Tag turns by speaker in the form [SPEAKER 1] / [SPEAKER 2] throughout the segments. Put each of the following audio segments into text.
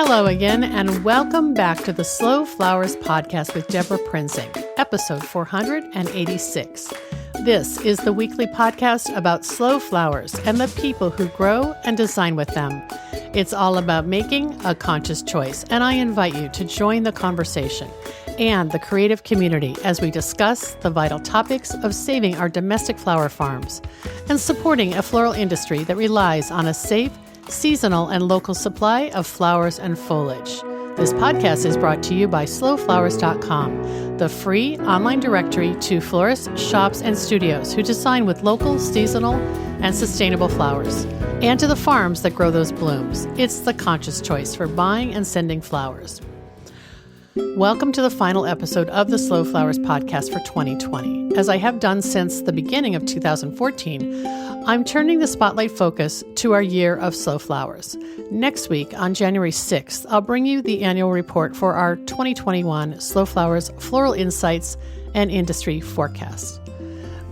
[SPEAKER 1] Hello again, and welcome back to the Slow Flowers Podcast with Deborah Prinzing, episode 486. This is the weekly podcast about slow flowers and the people who grow and design with them. It's all about making a conscious choice, and I invite you to join the conversation and the creative community as we discuss the vital topics of saving our domestic flower farms and supporting a floral industry that relies on a safe, seasonal, and local supply of flowers and foliage. This podcast is brought to you by slowflowers.com, the free online directory to florists, shops, and studios who design with local, seasonal, and sustainable flowers, and to the farms that grow those blooms. It's the conscious choice for buying and sending flowers. Welcome to the final episode of the Slow Flowers Podcast for 2020. As I have done since the beginning of 2014, I'm turning the spotlight focus to our year of slow flowers. Next week, on January 6th, I'll bring you the annual report for our 2021 Slow Flowers Floral Insights and Industry Forecast.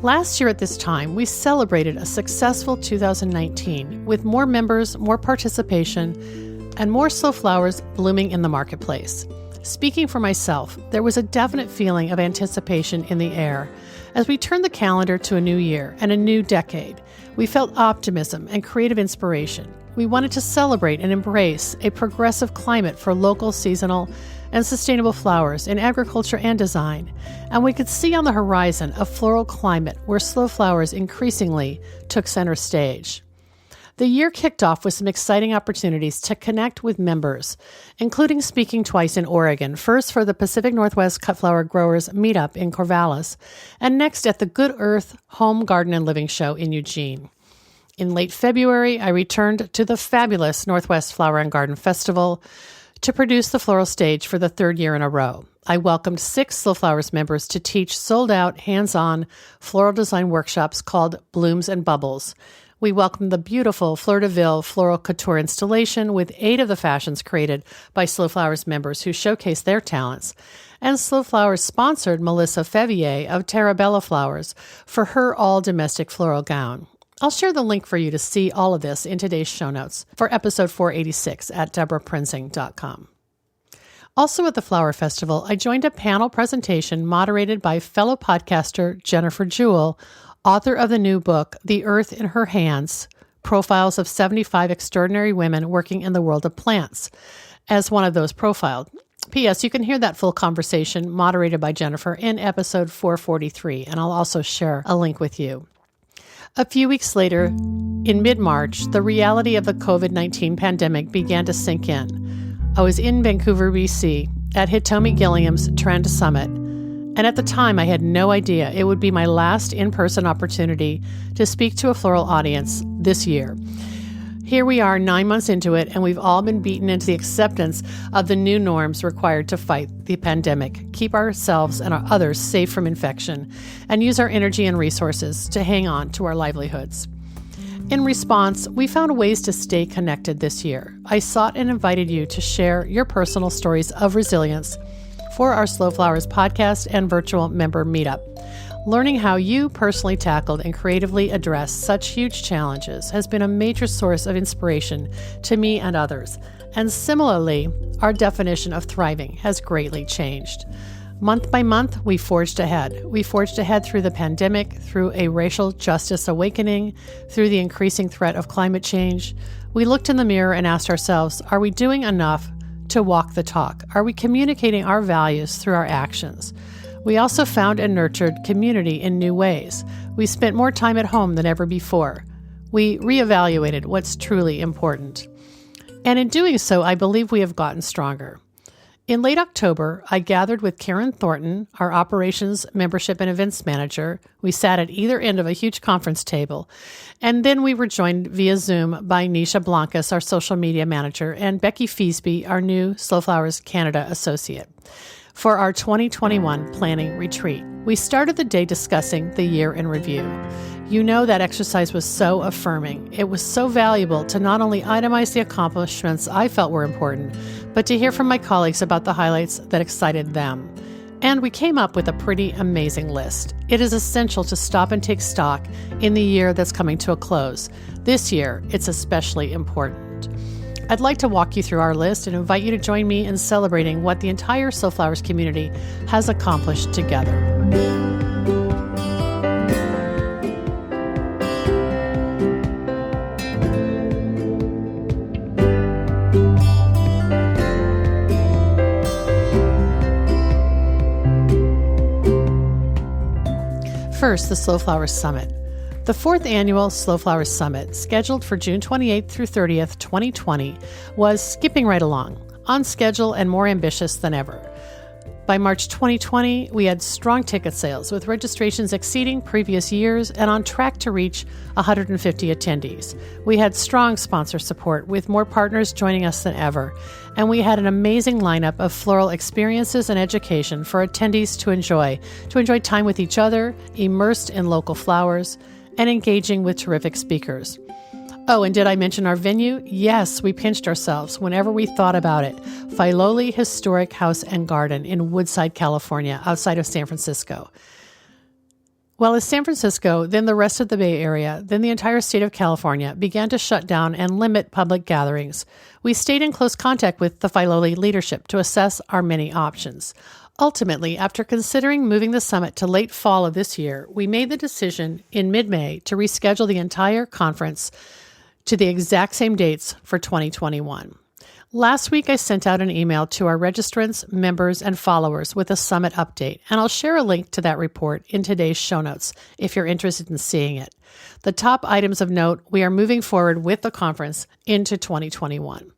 [SPEAKER 1] Last year at this time, we celebrated a successful 2019 with more members, more participation, and more slow flowers blooming in the marketplace. Speaking for myself, there was a definite feeling of anticipation in the air. As we turned the calendar to a new year and a new decade, we felt optimism and creative inspiration. We wanted to celebrate and embrace a progressive climate for local, seasonal, and sustainable flowers in agriculture and design. And we could see on the horizon a floral climate where slow flowers increasingly took center stage. The year kicked off with some exciting opportunities to connect with members, including speaking twice in Oregon, first for the Pacific Northwest Cut Flower Growers Meetup in Corvallis, and next at the Good Earth Home Garden and Living Show in Eugene. In late February, I returned to the fabulous Northwest Flower and Garden Festival to produce the floral stage for the third year in a row. I welcomed 6 Slow Flowers members to teach sold-out, hands-on floral design workshops called Blooms and Bubbles. We welcomed the beautiful Fleur de Ville floral couture installation with 8 of the fashions created by Slow Flowers members who showcased their talents. And Slow Flowers sponsored Melissa Fevier of Terra Bella Flowers for her all-domestic floral gown. I'll share the link for you to see all of this in today's show notes for episode 486 at deborahprinzing.com. Also at the Flower Festival, I joined a panel presentation moderated by fellow podcaster Jennifer Jewell, author of the new book, The Earth in Her Hands, Profiles of 75 Extraordinary Women Working in the World of Plants, as one of those profiled. P.S. You can hear that full conversation moderated by Jennifer in episode 443, and I'll also share a link with you. A few weeks later, in mid-March, the reality of the COVID-19 pandemic began to sink in. I was in Vancouver, BC, at Hitomi Gilliam's Trend Summit, and at the time, I had no idea it would be my last in-person opportunity to speak to a floral audience this year. Here we are 9 months into it, and we've all been beaten into the acceptance of the new norms required to fight the pandemic, keep ourselves and our others safe from infection, and use our energy and resources to hang on to our livelihoods. In response, we found ways to stay connected this year. I sought and invited you to share your personal stories of resilience for our Slow Flowers podcast and virtual member meetup. Learning how you personally tackled and creatively addressed such huge challenges has been a major source of inspiration to me and others. And similarly, our definition of thriving has greatly changed. Month by month, we forged ahead. We forged ahead through the pandemic, through a racial justice awakening, through the increasing threat of climate change. We looked in the mirror and asked ourselves, are we doing enough to walk the talk? Are we communicating our values through our actions? We also found and nurtured community in new ways. We spent more time at home than ever before. We reevaluated what's truly important. And in doing so, I believe we have gotten stronger. In late October, I gathered with Karen Thornton, our operations, membership, and events manager. We sat at either end of a huge conference table. And then we were joined via Zoom by Nisha Blancas, our social media manager, and Becky Feasby, our new Slow Flowers Canada associate, for our 2021 planning retreat. We started the day discussing the year in review. You know that exercise was so affirming. It was so valuable to not only itemize the accomplishments I felt were important, but to hear from my colleagues about the highlights that excited them. And we came up with a pretty amazing list. It is essential to stop and take stock in the year that's coming to a close. This year, it's especially important. I'd like to walk you through our list and invite you to join me in celebrating what the entire Slow Flowers community has accomplished together. First, the Slow Flowers Summit. The fourth annual Slow Flowers Summit, scheduled for June 28th through 30th, 2020, was skipping right along, on schedule and more ambitious than ever. By March 2020, we had strong ticket sales, with registrations exceeding previous years and on track to reach 150 attendees. We had strong sponsor support, with more partners joining us than ever, and we had an amazing lineup of floral experiences and education for attendees to enjoy time with each other, immersed in local flowers, and engaging with terrific speakers. Oh, and did I mention our venue? Yes, we pinched ourselves whenever we thought about it. Filoli Historic House and Garden in Woodside, California, outside of San Francisco. Well, as San Francisco, then the rest of the Bay Area, then the entire state of California began to shut down and limit public gatherings, we stayed in close contact with the Filoli leadership to assess our many options. Ultimately, after considering moving the summit to late fall of this year, we made the decision in mid-May to reschedule the entire conference to the exact same dates for 2021. Last week, I sent out an email to our registrants, members, and followers with a summit update, and I'll share a link to that report in today's show notes if you're interested in seeing it. The top items of note: we are moving forward with the conference into 2021.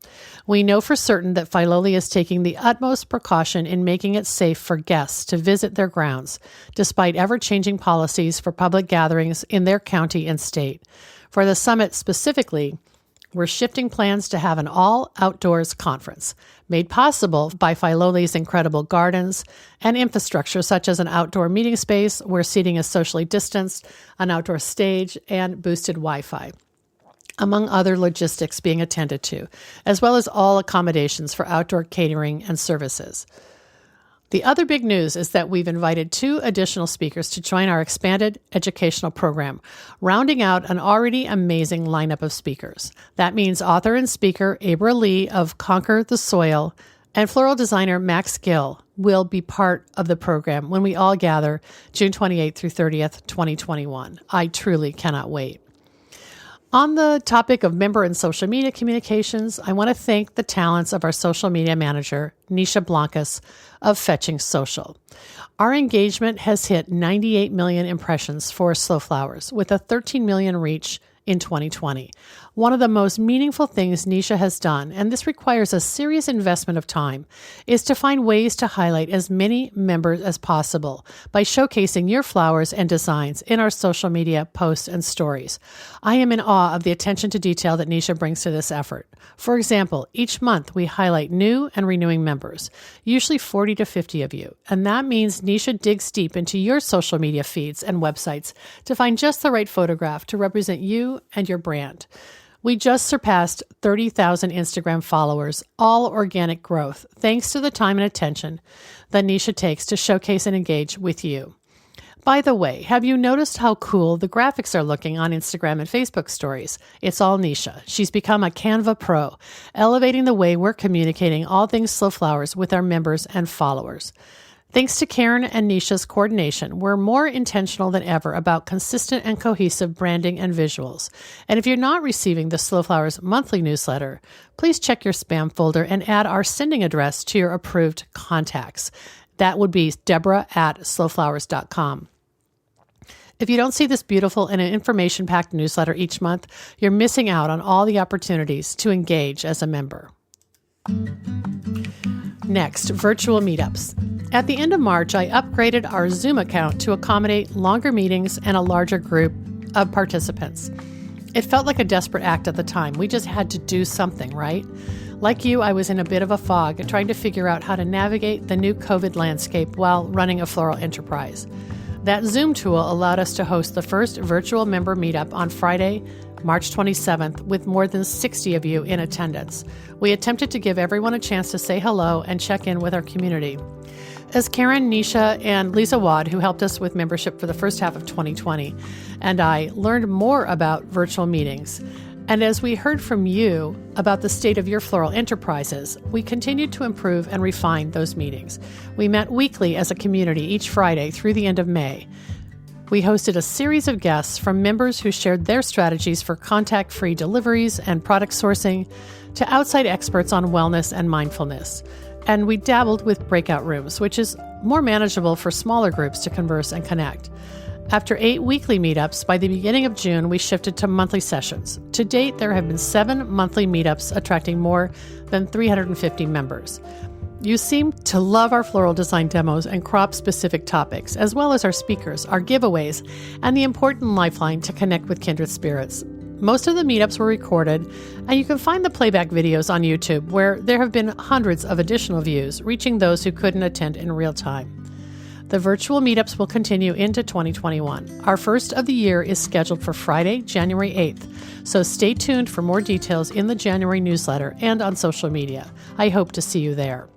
[SPEAKER 1] We know for certain that Filoli is taking the utmost precaution in making it safe for guests to visit their grounds, despite ever-changing policies for public gatherings in their county and state. For the summit specifically, we're shifting plans to have an all-outdoors conference, made possible by Filoli's incredible gardens and infrastructure such as an outdoor meeting space where seating is socially distanced, an outdoor stage, and boosted Wi-Fi, among other logistics being attended to, as well as all accommodations for outdoor catering and services. The other big news is that we've invited 2 additional speakers to join our expanded educational program, rounding out an already amazing lineup of speakers. That means author and speaker Abra Lee of Conquer the Soil and floral designer Max Gill will be part of the program when we all gather June 28th through 30th, 2021. I truly cannot wait. On the topic of member and social media communications, I want to thank the talents of our social media manager, Nisha Blancas of Fetching Social. Our engagement has hit 98 million impressions for Slow Flowers, with a 13 million reach in 2020. One of the most meaningful things Nisha has done, and this requires a serious investment of time, is to find ways to highlight as many members as possible by showcasing your flowers and designs in our social media posts and stories. I am in awe of the attention to detail that Nisha brings to this effort. For example, each month we highlight new and renewing members, usually 40 to 50 of you, and that means Nisha digs deep into your social media feeds and websites to find just the right photograph to represent you and your brand. We just surpassed 30,000 Instagram followers, all organic growth, thanks to the time and attention that Nisha takes to showcase and engage with you. By the way, have you noticed how cool the graphics are looking on Instagram and Facebook stories? It's all Nisha. She's become a Canva pro, elevating the way we're communicating all things Slow Flowers with our members and followers. Thanks to Karen and Nisha's coordination, we're more intentional than ever about consistent and cohesive branding and visuals. And if you're not receiving the Slow Flowers monthly newsletter, please check your spam folder and add our sending address to your approved contacts. That would be Deborah@slowflowers.com. If you don't see this beautiful and information-packed newsletter each month, you're missing out on all the opportunities to engage as a member. Next, virtual meetups. At the end of March, I upgraded our Zoom account to accommodate longer meetings and a larger group of participants. It felt like a desperate act at the time. We just had to do something, right? Like you, I was in a bit of a fog, trying to figure out how to navigate the new COVID landscape while running a floral enterprise. That Zoom tool allowed us to host the first virtual member meetup on Friday, March 27th, with more than 60 of you in attendance. We attempted to give everyone a chance to say hello and check in with our community. As Karen, Nisha, and Lisa Wad, who helped us with membership for the first half of 2020, and I learned more about virtual meetings And as we heard from you about the state of your floral enterprises, we continued to improve and refine those meetings. We met weekly as a community each Friday through the end of May. We hosted a series of guests from members who shared their strategies for contact-free deliveries and product sourcing to outside experts on wellness and mindfulness. And we dabbled with breakout rooms, which is more manageable for smaller groups to converse and connect. After 8 weekly meetups, by the beginning of June, we shifted to monthly sessions. To date, there have been 7 monthly meetups attracting more than 350 members. You seem to love our floral design demos and crop-specific topics, as well as our speakers, our giveaways, and the important lifeline to connect with kindred spirits. Most of the meetups were recorded, and you can find the playback videos on YouTube, where there have been hundreds of additional views, reaching those who couldn't attend in real time. The virtual meetups will continue into 2021. Our first of the year is scheduled for Friday, January 8th, so stay tuned for more details in the January newsletter and on social media. I hope to see you there.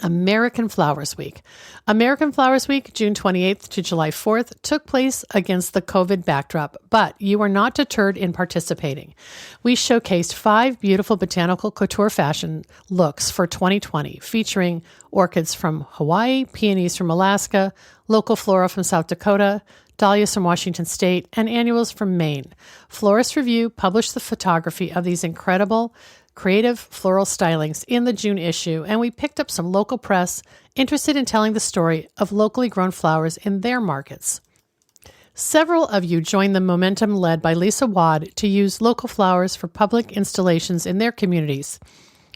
[SPEAKER 1] American Flowers Week. American Flowers Week, June 28th to July 4th, took place against the COVID backdrop, but you were not deterred in participating. We showcased 5 beautiful botanical couture fashion looks for 2020, featuring orchids from Hawaii, peonies from Alaska, local flora from South Dakota, dahlias from Washington State, and annuals from Maine. Florist Review published the photography of these incredible creative floral stylings in the June issue, and we picked up some local press interested in telling the story of locally grown flowers in their markets. Several of you joined the momentum led by Lisa Wad to use local flowers for public installations in their communities,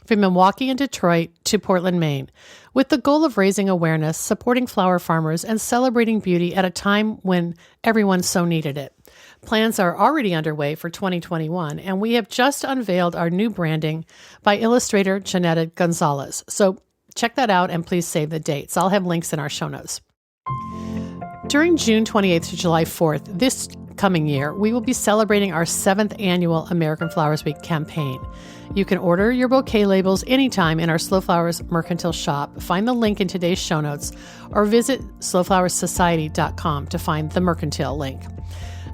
[SPEAKER 1] from Milwaukee and Detroit to Portland, Maine, with the goal of raising awareness, supporting flower farmers, and celebrating beauty at a time when everyone so needed it. Plans are already underway for 2021, and we have just unveiled our new branding by illustrator Janetta Gonzalez. So check that out and please save the dates. I'll have links in our show notes. During June 28th to July 4th, this coming year, we will be celebrating our 7th annual American Flowers Week campaign. You can order your bouquet labels anytime in our Slow Flowers Mercantile shop. Find the link in today's show notes or visit slowflowersociety.com to find the Mercantile link.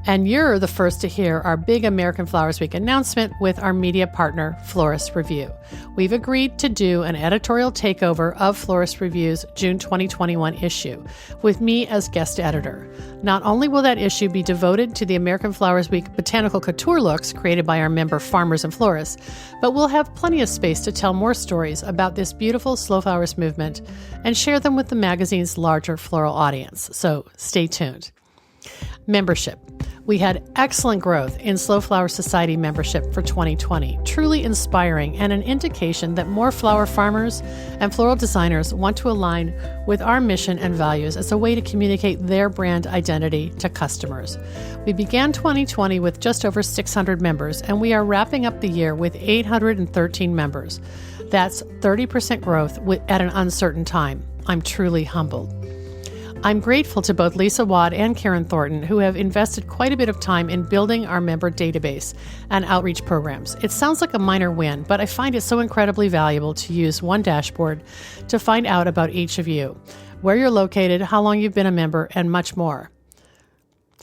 [SPEAKER 1] And you're the first to hear our big American Flowers Week announcement with our media partner, Florist Review. We've agreed to do an editorial takeover of Florist Review's June 2021 issue, with me as guest editor. Not only will that issue be devoted to the American Flowers Week botanical couture looks created by our member farmers and florists, but we'll have plenty of space to tell more stories about this beautiful slow flowers movement and share them with the magazine's larger floral audience. So stay tuned. Membership. We had excellent growth in Slow Flower Society membership for 2020, truly inspiring and an indication that more flower farmers and floral designers want to align with our mission and values as a way to communicate their brand identity to customers. We began 2020 with just over 600 members, and we are wrapping up the year with 813 members. That's 30% growth at an uncertain time. I'm truly humbled. I'm grateful to both Lisa Wad and Karen Thornton, who have invested quite a bit of time in building our member database and outreach programs. It sounds like a minor win, but I find it so incredibly valuable to use one dashboard to find out about each of you, where you're located, how long you've been a member, and much more.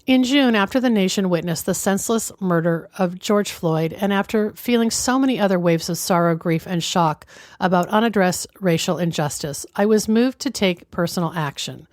[SPEAKER 1] In June, after the nation witnessed the senseless murder of George Floyd, and after feeling so many other waves of sorrow, grief, and shock about unaddressed racial injustice, I was moved to take personal action.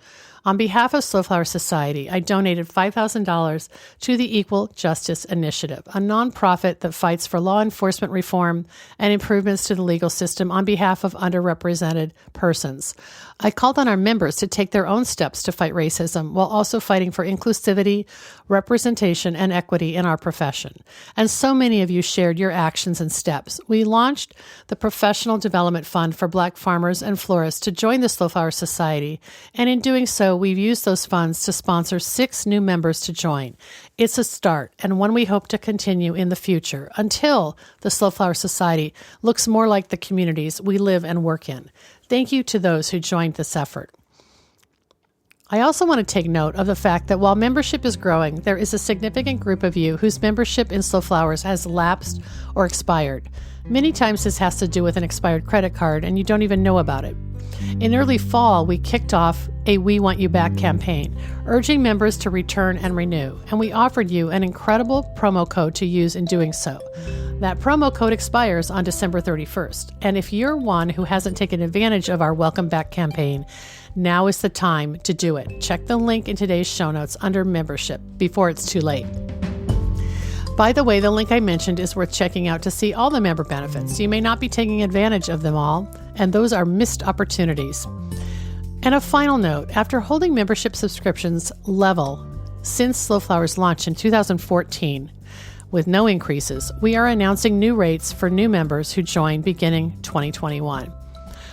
[SPEAKER 1] On behalf of Slow Flower Society, I donated $5,000 to the Equal Justice Initiative, a nonprofit that fights for law enforcement reform and improvements to the legal system on behalf of underrepresented persons. I called on our members to take their own steps to fight racism while also fighting for inclusivity, representation, and equity in our profession. And so many of you shared your actions and steps. We launched the Professional Development Fund for Black farmers and florists to join the Slow Flower Society, and in doing so, we've used those funds to sponsor 6 new members to join. It's a start, and one we hope to continue in the future until the Slow Flower Society looks more like the communities we live and work in. Thank you to those who joined this effort. I also want to take note of the fact that while membership is growing, there is a significant group of you whose membership in Slow Flowers has lapsed or expired. Many times this has to do with an expired credit card and you don't even know about it. In early fall, we kicked off a We Want You Back campaign, urging members to return and renew, and we offered you an incredible promo code to use in doing so. That promo code expires on December 31st, and if you're one who hasn't taken advantage of our Welcome Back campaign, now is the time to do it. Check the link in today's show notes under membership before it's too late. By the way, the link I mentioned is worth checking out to see all the member benefits. You may not be taking advantage of them all, and those are missed opportunities. And a final note, after holding membership subscriptions level since Slow Flowers launched in 2014, with no increases, we are announcing new rates for new members who join beginning 2021.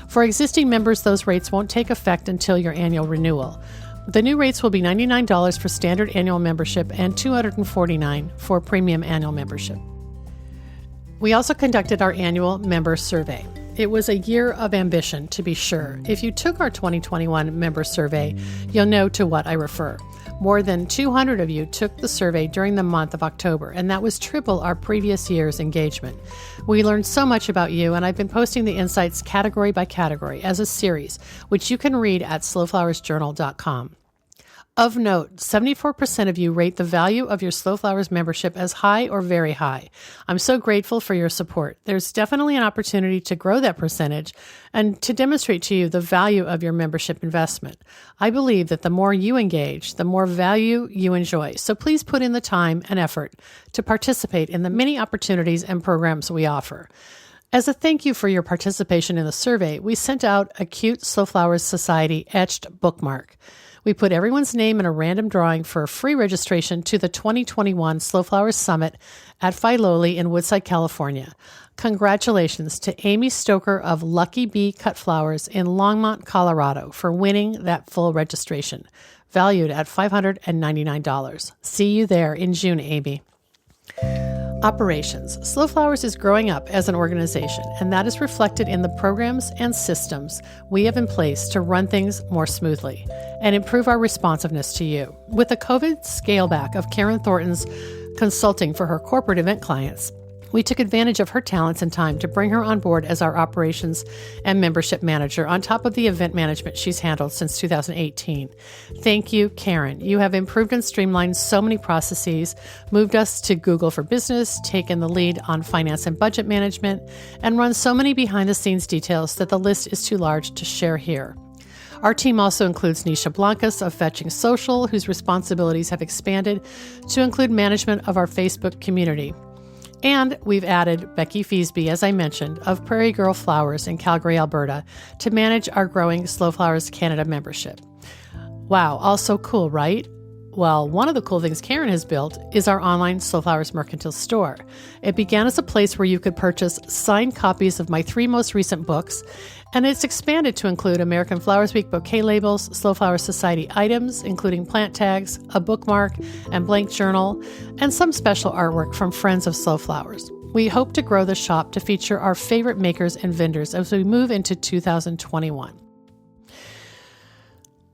[SPEAKER 1] For existing members, those rates won't take effect until your annual renewal. The new rates will be $99 for standard annual membership and $249 for premium annual membership. We also conducted our annual member survey. It was a year of ambition, to be sure. If you took our 2021 member survey, you'll know to what I refer. More than 200 of you took the survey during the month of October, and that was triple our previous year's engagement. We learned so much about you, and I've been posting the insights category by category as a series, which you can read at slowflowersjournal.com. Of note, 74% of you rate the value of your Slow Flowers membership as high or very high. I'm so grateful for your support. There's definitely an opportunity to grow that percentage and to demonstrate to you the value of your membership investment. I believe that the more you engage, the more value you enjoy. So please put in the time and effort to participate in the many opportunities and programs we offer. As a thank you for your participation in the survey, we sent out a cute Slow Flowers Society etched bookmark. We put everyone's name in a random drawing for a free registration to the 2021 Slow Flowers Summit at Filoli in Woodside, California. Congratulations to Amy Stoker of Lucky Bee Cut Flowers in Longmont, Colorado for winning that full registration, valued at $599. See you there in June, Amy. Operations. Slow Flowers is growing up as an organization, and that is reflected in the programs and systems we have in place to run things more smoothly and improve our responsiveness to you. With the COVID scale back of Karen Thornton's consulting for her corporate event clients, we took advantage of her talents and time to bring her on board as our operations and membership manager on top of the event management she's handled since 2018. Thank you, Karen. You have improved and streamlined so many processes, moved us to Google for Business, taken the lead on finance and budget management, and run so many behind-the-scenes details that the list is too large to share here. Our team also includes Nisha Blancas of Fetching Social, whose responsibilities have expanded to include management of our Facebook community. And we've added Becky Feasby, as I mentioned, of Prairie Girl Flowers in Calgary, Alberta, to manage our growing Slow Flowers Canada membership. Wow, all so cool, right? Well, one of the cool things Karen has built is our online Slow Flowers Mercantile Store. It began as a place where you could purchase signed copies of my 3 most recent books, and it's expanded to include American Flowers Week bouquet labels, Slow Flowers Society items, including plant tags, a bookmark, and blank journal, and some special artwork from friends of Slow Flowers. We hope to grow the shop to feature our favorite makers and vendors as we move into 2021.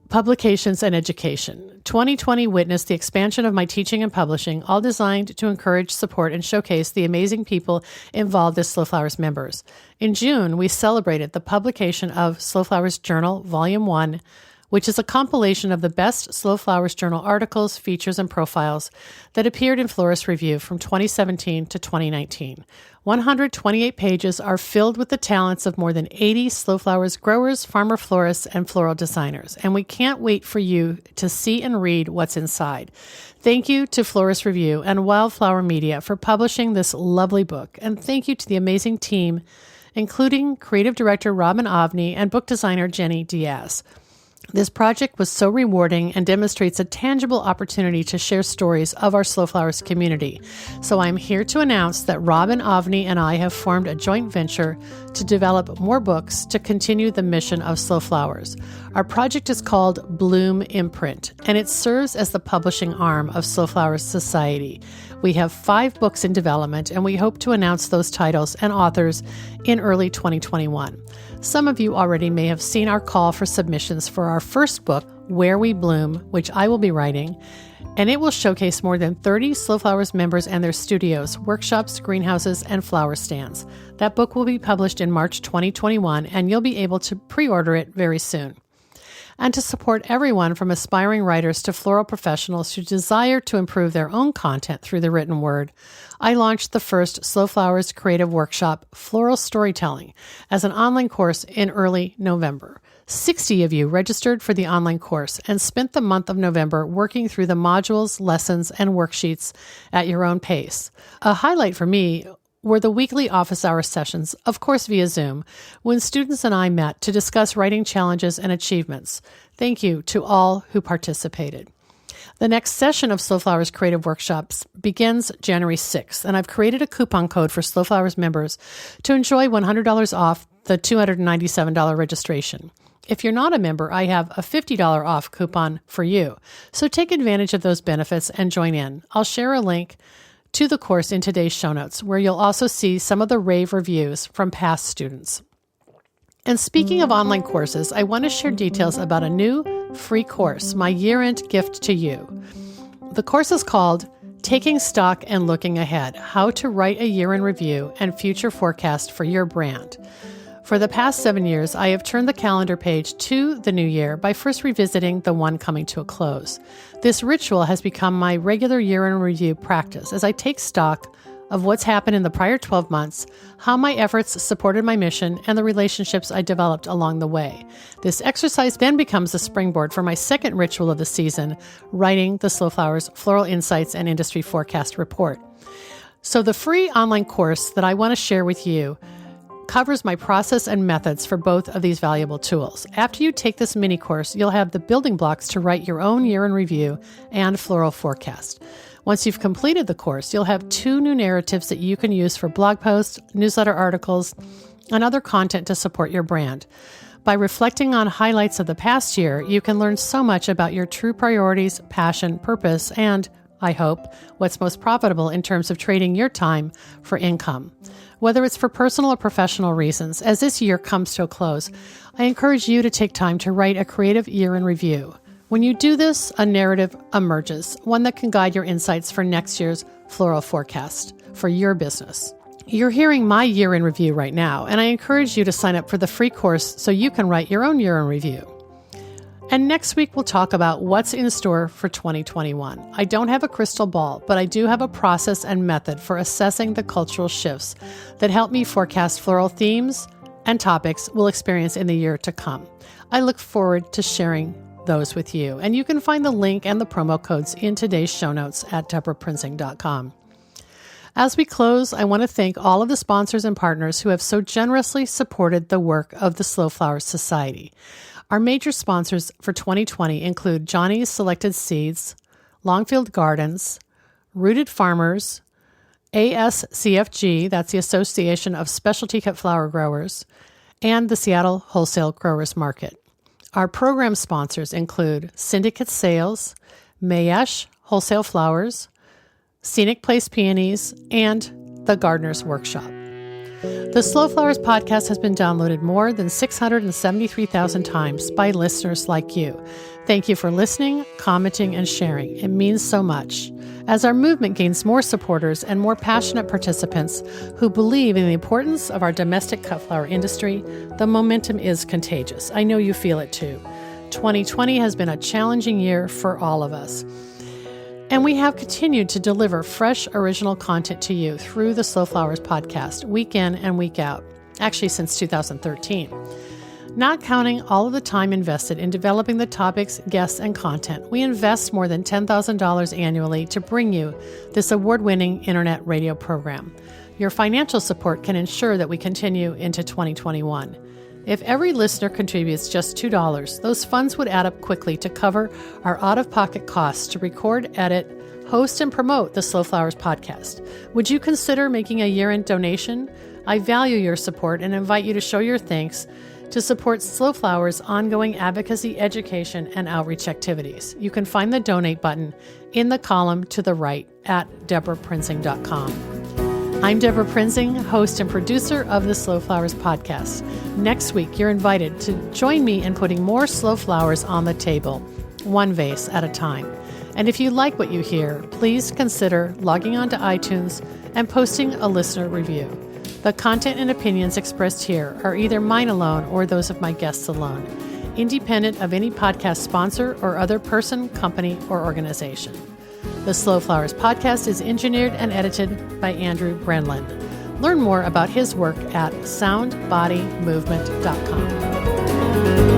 [SPEAKER 1] Publications and education. 2020 witnessed the expansion of my teaching and publishing, all designed to encourage, support, and showcase the amazing people involved as Slow Flowers members. In June, we celebrated the publication of Slow Flowers Journal, Volume 1, which is a compilation of the best Slow Flowers Journal articles, features, and profiles that appeared in Florist Review from 2017 to 2019. 128 pages are filled with the talents of more than 80 Slow Flowers growers, farmer florists, and floral designers, and we can't wait for you to see and read what's inside. Thank you to Florist Review and Wildflower Media for publishing this lovely book, and thank you to the amazing team, including creative director Robin Ovney and book designer Jenny Diaz. This project was so rewarding and demonstrates a tangible opportunity to share stories of our Slow Flowers community. So I'm here to announce that Robin Ovney and I have formed a joint venture to develop more books to continue the mission of Slow Flowers. Our project is called Bloom Imprint, and it serves as the publishing arm of Slow Flowers Society. We have 5 books in development, and we hope to announce those titles and authors in early 2021. Some of you already may have seen our call for submissions for our first book, Where We Bloom, which I will be writing, and it will showcase more than 30 Slow Flowers members and their studios, workshops, greenhouses, and flower stands. That book will be published in March 2021, and you'll be able to pre-order it very soon. And to support everyone from aspiring writers to floral professionals who desire to improve their own content through the written word, I launched the first Slow Flowers Creative Workshop, Floral Storytelling, as an online course in early November. 60 of you registered for the online course and spent the month of November working through the modules, lessons, and worksheets at your own pace. A highlight for me were the weekly office hour sessions, of course via Zoom, when students and I met to discuss writing challenges and achievements. Thank you to all who participated. The next session of Slow Flowers Creative Workshops begins January 6th, and I've created a coupon code for Slow Flowers members to enjoy $100 off the $297 registration. If you're not a member, I have a $50 off coupon for you. So take advantage of those benefits and join in. I'll share a link to the course in today's show notes, where you'll also see some of the rave reviews from past students. And speaking of online courses, I want to share details about a new free course, my year-end gift to you. The course is called Taking Stock and Looking Ahead: How to Write a Year in Review and Future Forecast for Your Brand. For the past 7 years, I have turned the calendar page to the new year by first revisiting the one coming to a close. This ritual has become my regular year-in review practice as I take stock of what's happened in the prior 12 months, how my efforts supported my mission, and the relationships I developed along the way. This exercise then becomes the springboard for my second ritual of the season, writing the Slow Flowers Floral Insights and Industry Forecast Report. So the free online course that I want to share with you covers my process and methods for both of these valuable tools. After you take this mini course, you'll have the building blocks to write your own year in review and floral forecast. Once you've completed the course, you'll have 2 new narratives that you can use for blog posts, newsletter articles, and other content to support your brand. By reflecting on highlights of the past year, you can learn so much about your true priorities, passion, purpose, and, I hope, what's most profitable in terms of trading your time for income. Whether it's for personal or professional reasons, as this year comes to a close, I encourage you to take time to write a creative year in review. When you do this, a narrative emerges, one that can guide your insights for next year's floral forecast for your business. You're hearing my year in review right now, and I encourage you to sign up for the free course so you can write your own year in review. And next week, we'll talk about what's in store for 2021. I don't have a crystal ball, but I do have a process and method for assessing the cultural shifts that help me forecast floral themes and topics we'll experience in the year to come. I look forward to sharing those with you, and you can find the link and the promo codes in today's show notes at deborahprinzing.com. As we close, I want to thank all of the sponsors and partners who have so generously supported the work of the Slow Flowers Society. Our major sponsors for 2020 include Johnny's Selected Seeds, Longfield Gardens, Rooted Farmers, ASCFG, that's the Association of Specialty Cut Flower Growers, and the Seattle Wholesale Growers Market. Our program sponsors include Syndicate Sales, Mayesh Wholesale Flowers, Scenic Place Peonies, and the Gardener's Workshop. The Slow Flowers podcast has been downloaded more than 673,000 times by listeners like you. Thank you for listening, commenting, and sharing. It means so much. As our movement gains more supporters and more passionate participants who believe in the importance of our domestic cut flower industry, the momentum is contagious. I know you feel it too. 2020 has been a challenging year for all of us. And we have continued to deliver fresh, original content to you through the Slow Flowers podcast, week in and week out, actually since 2013. Not counting all of the time invested in developing the topics, guests, and content, we invest more than $10,000 annually to bring you this award-winning internet radio program. Your financial support can ensure that we continue into 2021. If every listener contributes just $2, those funds would add up quickly to cover our out-of-pocket costs to record, edit, host, and promote the Slow Flowers podcast. Would you consider making a year-end donation? I value your support and invite you to show your thanks to support Slow Flowers' ongoing advocacy, education, and outreach activities. You can find the donate button in the column to the right at deborahprinzing.com. I'm Deborah Prinzing, host and producer of the Slow Flowers podcast. Next week, you're invited to join me in putting more slow flowers on the table, one vase at a time. And if you like what you hear, please consider logging on to iTunes and posting a listener review. The content and opinions expressed here are either mine alone or those of my guests alone, independent of any podcast sponsor or other person, company, or organization. The Slow Flowers podcast is engineered and edited by Andrew Brenlin. Learn more about his work at soundbodymovement.com.